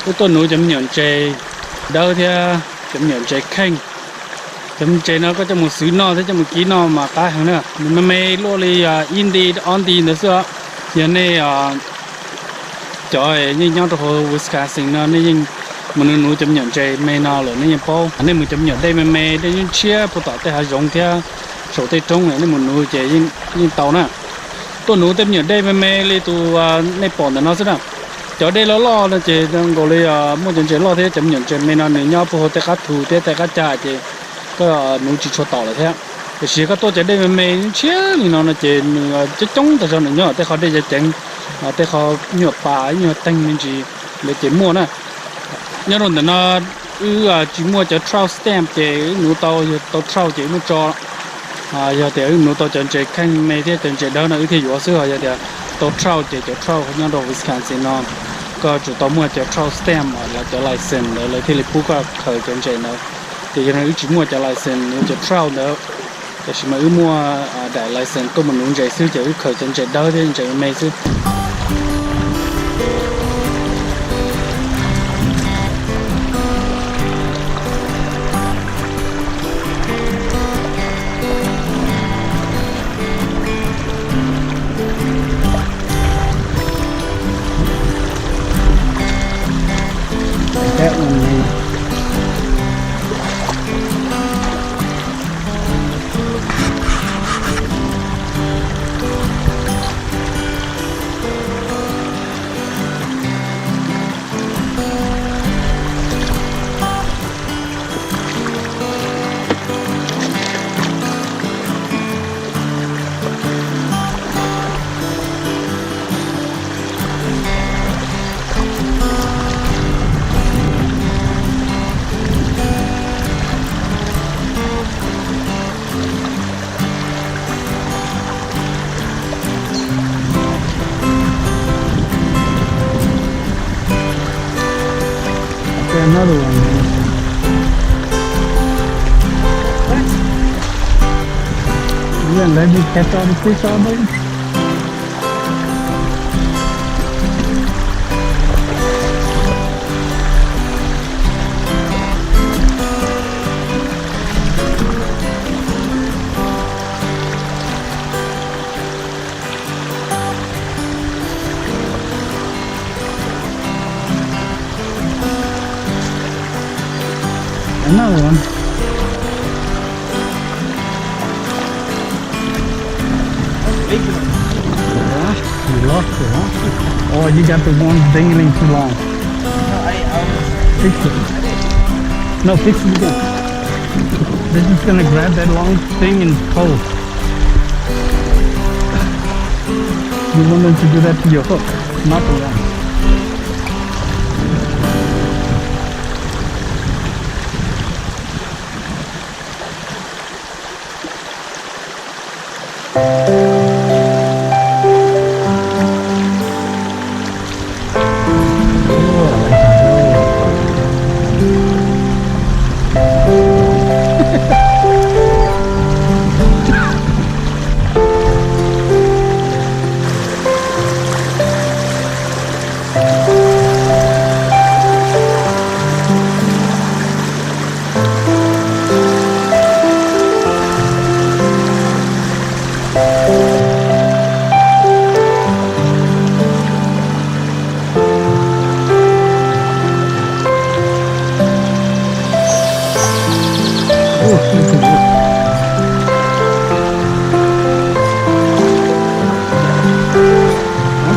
cái tôi nuôi chấm nhọn chè đâu thì chấm nhọn chè khanh chấm chè nó có trong một xứ no thế trong một ký no mà cái hàng nữa mình mê lo li in đi on đi nữa xưa giờ này trời như nhau trong Wisconsin nó nên mình nuôi chấm nhọn chè mê no rồi nên bao anh em mình chấm nhọn đây mê đây những chia phụ tỏi đây hay giống theo sổ tây trung này nên mình nuôi chè như tàu nè tôi nuôi chấm nhọn đây mê li tu này bỏ nó sẽ nào chỗ đây nó lo là chỉ đang gọi là một chuyện chỉ lo thế chấm nhận chuyện mình nó nhau phù hợp tại các thủ thế tại các trà chỉ có nuôi chỉ cho tàu là thế thì chỉ có tôi chỉ đây mình chia mình nó chỉ chỉ chống tại sao nó nhỏ tại họ đây chỉ chén tại họ nhiều bà nhiều tanh mình chỉ để chỉ mua nè nhớ rồi nó chỉ mua cho trout stamp chỉ nuôi tàu trout chỉ nuôi cho giờ thì nuôi tàu chỉ khăn mấy thế chỉ đó là thì dụ xưa giờ thì tàu trout chỉ cho trout nhau đồ Wisconsin nóก็จุดต่อเมื่อจะเข้าสแตมป์แล้วจะไลเซนเลยที่ลิปูก็เคยจนเจนแล้วแต่ยังไงจุดมั่วจะไลเซนจะเข้าแล้วแต่ชิมามั่วได้ไลเซนก็มันนุ่งใจซื้อจะเคยจนเจนได้ที่จะไม่ซื้อแค่อุ่นนี่another one. What? You gonna let me catch all the fish all day? Another one. Yeah, you lost it, huh? Or you got the one dingling too long. No, I Fix it. No, fix it again. This is gonna grab that long thing and pull. You want them to do that to your hook, not the one.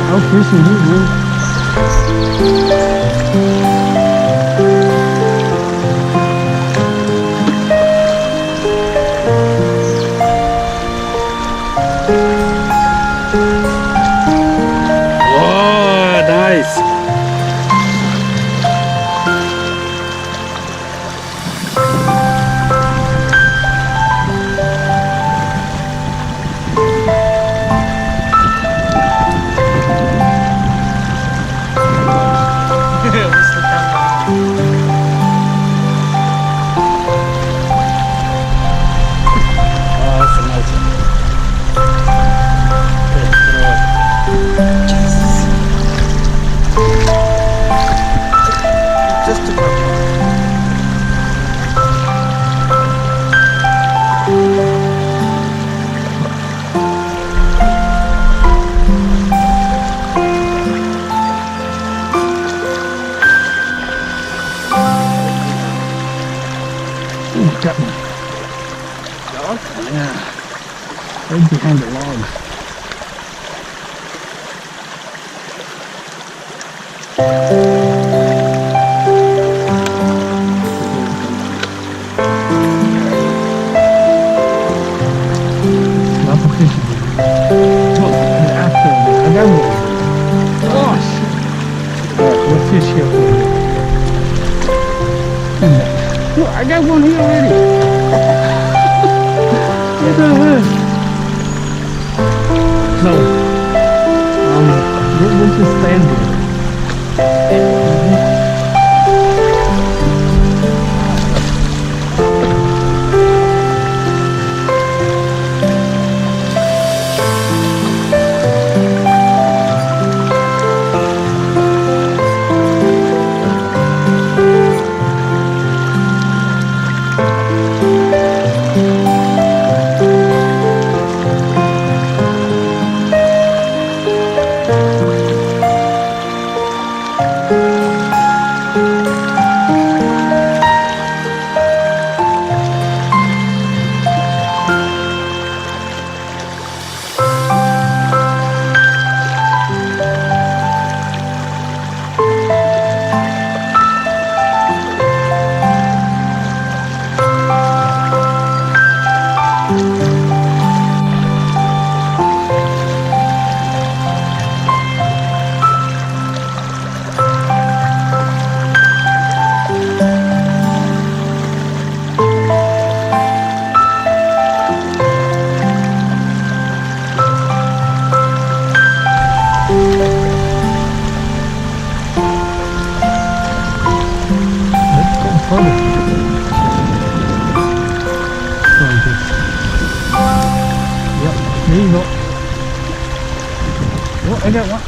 I'll fish with you, man. Oh, nice. Yeah. Right behind the log. Lots of fish again. Look, after I got one. Oh shit. Alright, what fish here for you? Look, I got one here already. What the heck? No. We'll just stand here. Yep, there you go. Oh, I got one.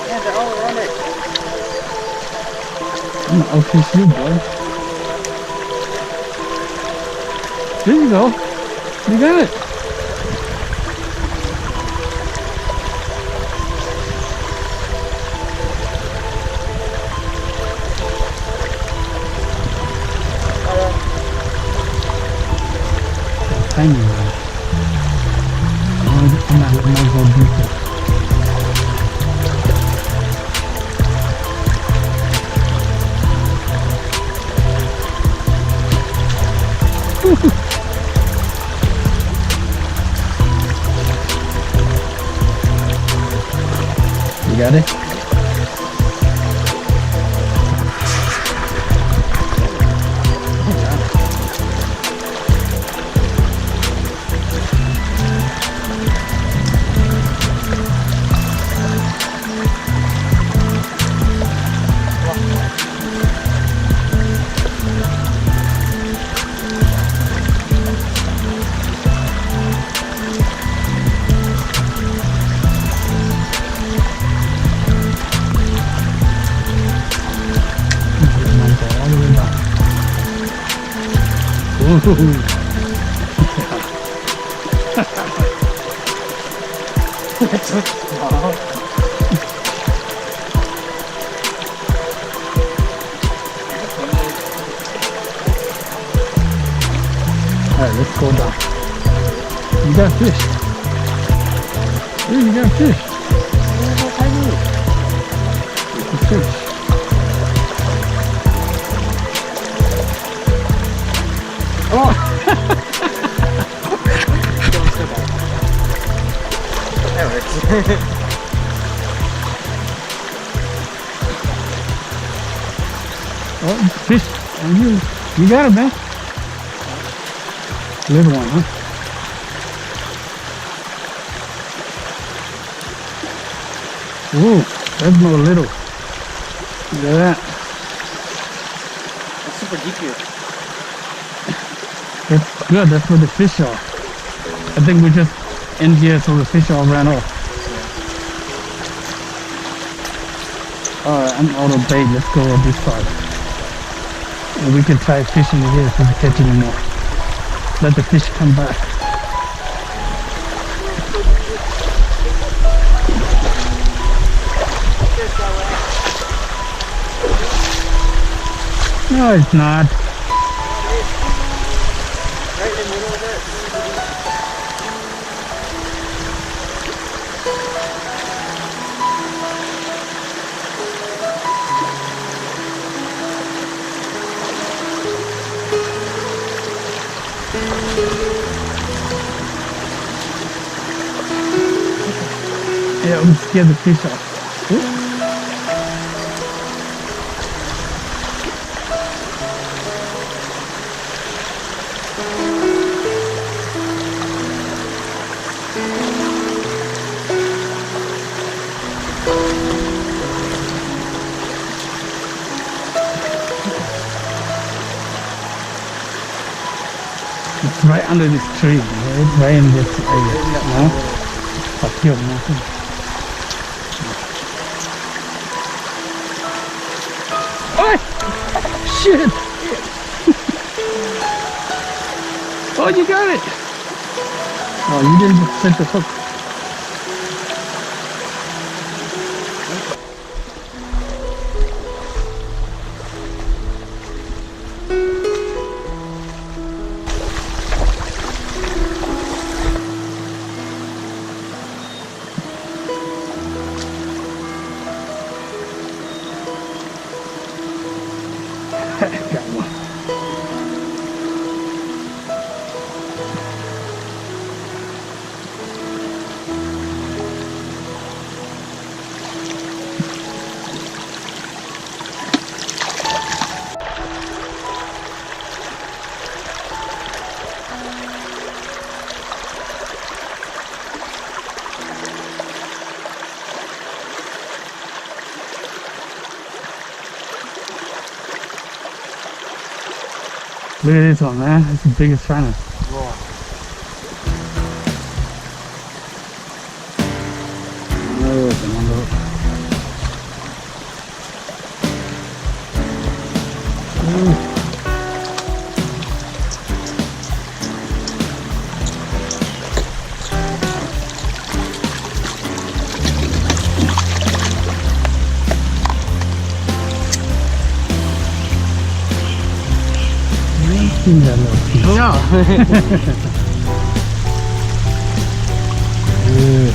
Yeah, they're all around it. I'm gonna outfish you, boy. There you go. You got it. Tiny one. I'm not letting that go deeper. You got it? All the way back. That's so small. Alright, let's go down. You got fish. Hey, you got fish. It's a fish. Oh! That works. Oh, fish. And you got it, man. Little one, huh? Ooh, that's not little. Look at that. It's super deep here. That's good. That's where the fish are. I think we just end here so the fish all ran off. Alright, I'm out of bait. Let's go on this side. And we can try fishing here if we catch any more. Let the fish come back. No, it's not. Right in the middle of it. Yeah, I'm scared the fish off. It's right under this tree, right in this area. No? Up here, nothing. Oh! Shit! Oh, you got it! Oh, you didn't set the hook. Got one. Look at this one, man. It's the biggest finest. Wow. Oh, come on, look. Seen that little piece. No. Good.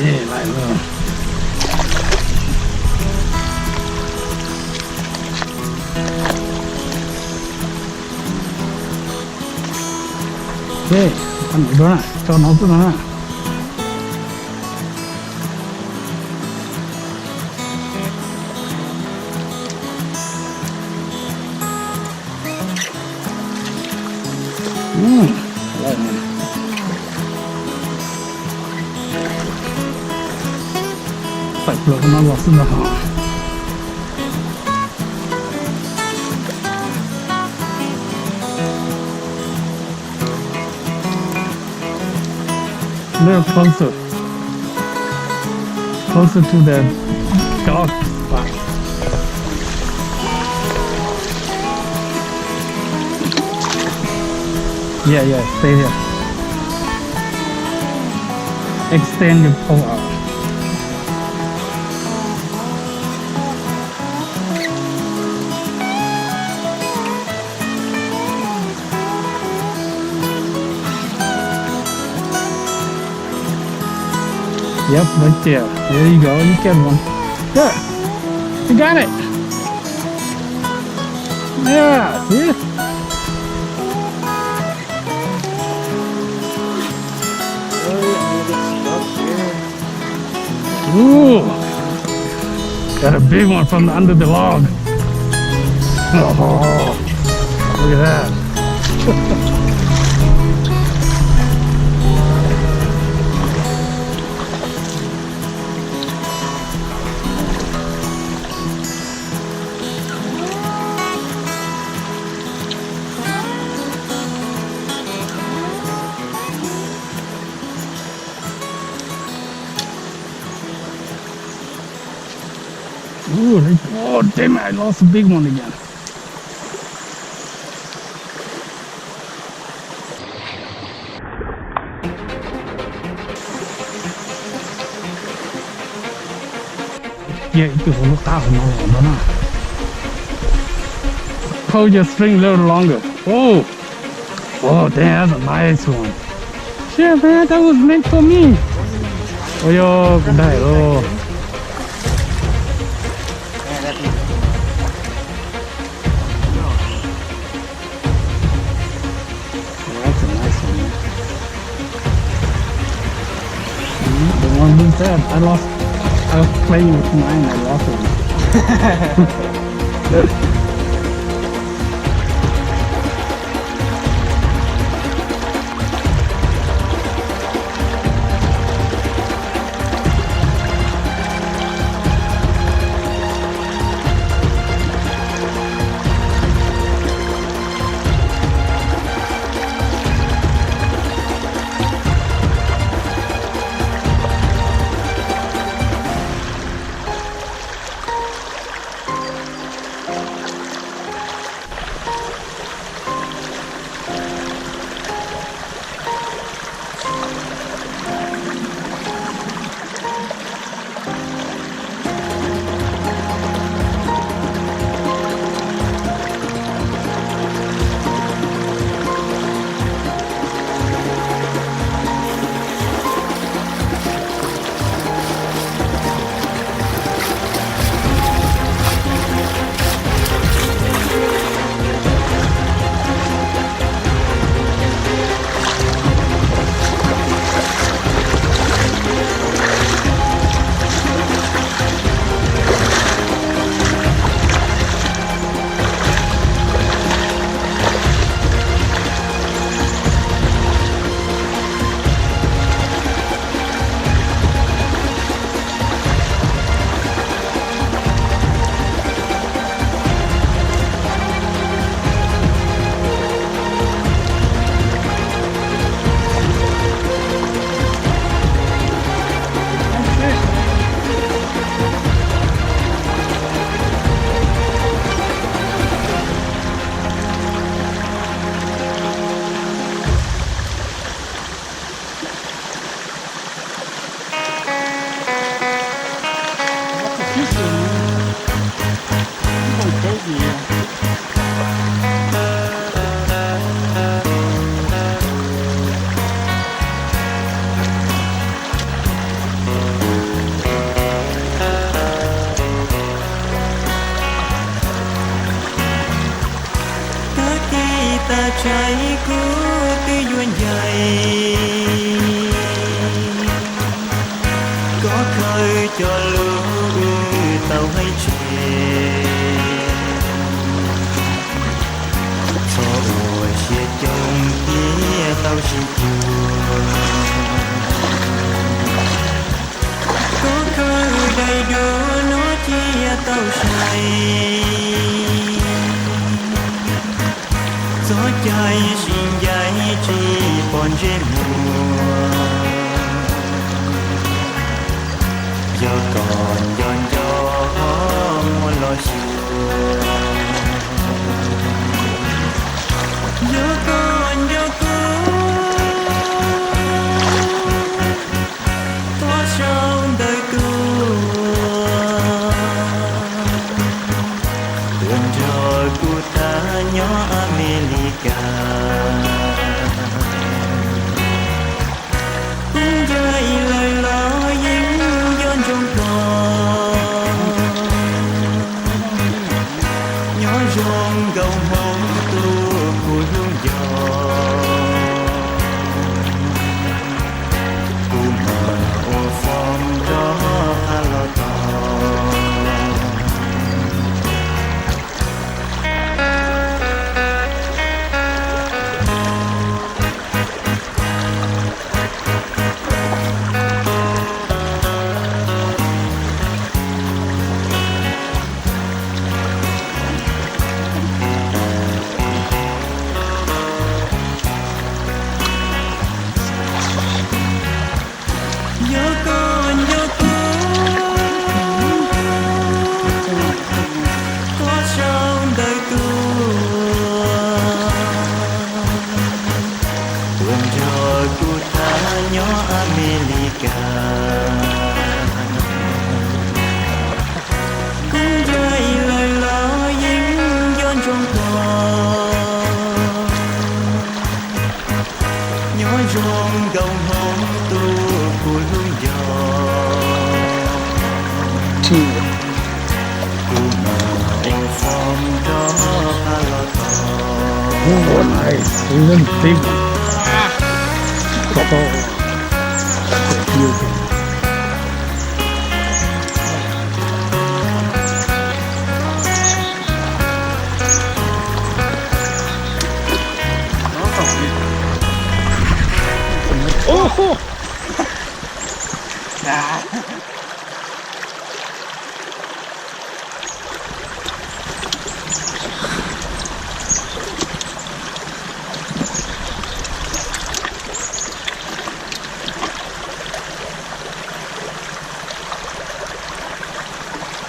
Yeah, like that. Okay, ăn ở đó nè, cho nó cứ nó nè. Lại nè. Phải lột nó lọt xuống đó. A little closer to the dog spot. Yeah, stay here. Extend your pole out. Yep, right there. There you go. You get one. Good. You got it. Yeah, see? Ooh. Got a big one from under the log. Oh, look at that. Ooh, oh damn it, I lost a big one again. Yeah, itu hulu tahu mana. Hold your string a little longer. Oh, oh, damn, that's a nice one. Shit, man, that was meant for me. Oh, yo, good day, oh. That's a nice one, man. The one who said I was playing with mine, I lost one. trái cứ tí duyên dày có khơi cho lửa tàu hay chè cho ủa xe trong kia tàu xin chùa có khơi đầy đưa nó chia tàu say gió cháy xin dài chỉ còn dễ mùa giờ còn giòn gió muốn lo xưa giờ còn gió có trong đời đường trời của ta nhỏ America cũng dây lời lo dính dôn trong con nhỏ rong gầu hông tu của hương gió tình phong đó pa lo to Oh, nice. Even big. Proper. Beautiful. Oh.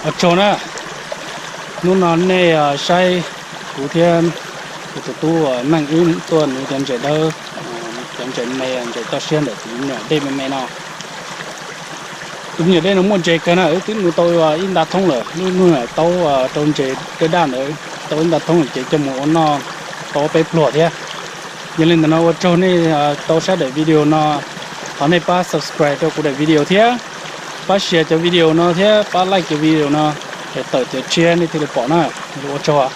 Ở chỗ này nó nón này say củ thiên tụi tu mang in tuần nuôi chém chạy đơ chém chạy mè chạy to xuyên để tìm nhỏ đây mè nào tìm nhỏ đây nó muốn chạy cái nào tính nuôi tôi in đặt thông rồi nuôi là tàu trôn chạy cái đàn đấy tàu in đặt thông là chạy cho một nó tàu bếp lụa thế cho nên là nó ở chỗ này tàu sẽ để video nó họ này pas subscribe cho cụ để video thế pas share cho video nó thế pas like cho video nó để tự share này thì được bỏ nó ở chỗ